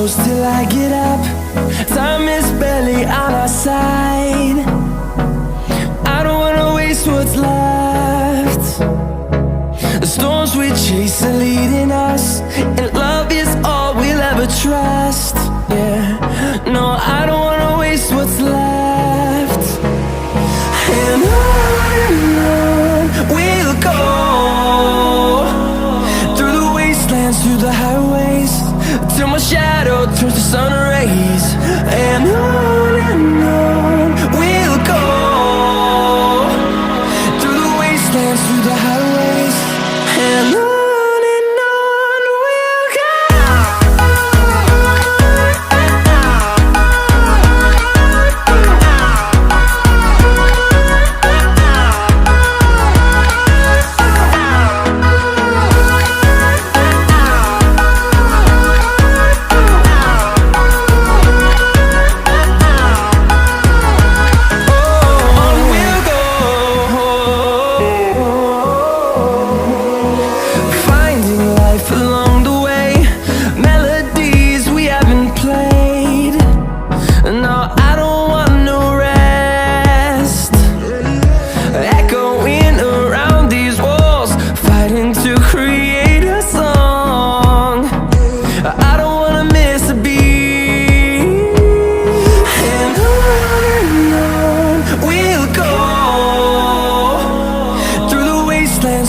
close till I get up. Time is barely on our side. I don't wanna waste what's left. The storms we chase are leading us, and love is all we'll ever trust. Yeah, no, I don't wanna waste what's left. And on we'll go, through the wastelands, through the highways, till my shadow turns to sun rays. And on we'll go, through the wastelands, through the highways, and on we'll go.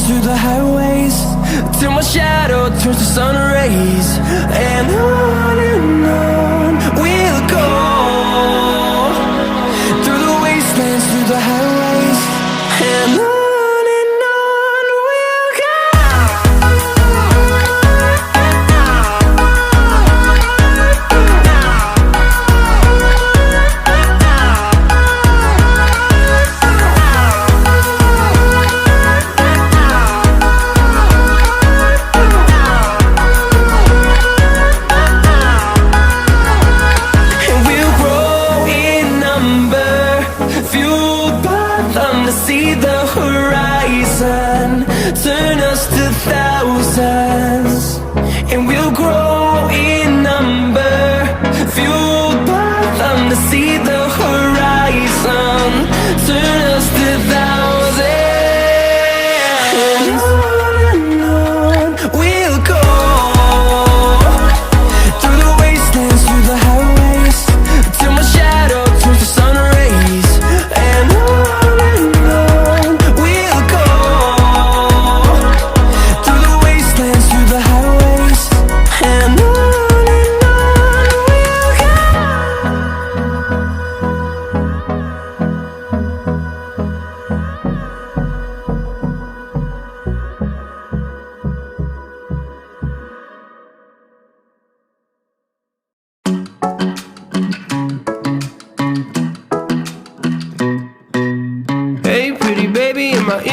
Through the highways, till my shadow turns to sun rays. And on we'll go, through the wastelands, through the highways, and on we'll go. See the horizon, turn us to thousands, and we'll grow in number, fueled by them to see the horizon, turn us to thousands. And on we'll go, through the wastelands, through the highways, till my shadow turns to sun rays. And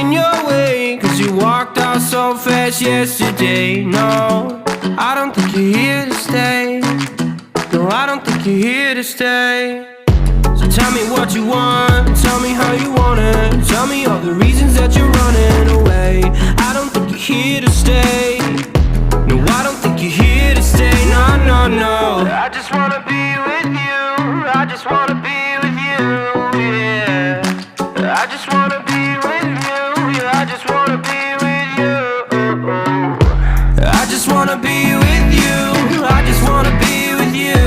in your way, 'cause you walked out so fast yesterday. No, I don't think you're here to stay. No, I don't think you're here to stay. So tell me what you want, tell me how you want it, tell me all the reasons that you're running away. I don't think you're here to stay. No, I don't think you're here to stay. No, no, no. I just wanna be with you. I just wanna be with you, yeah. I just wanna be with you. I just wanna be with you. I just wanna be with you. I just wanna be with you,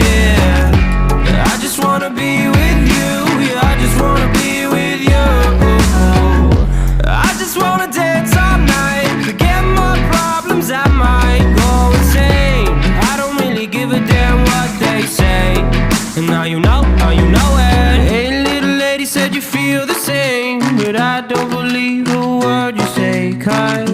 yeah. I just wanna be with you. Yeah, I just wanna be with you. I just wanna dance all night, forget my problems, I might go insane. I don't really give a damn what they say. And now you know it. Hey, little lady said you feel the same, but I don't believe a word you say, 'cause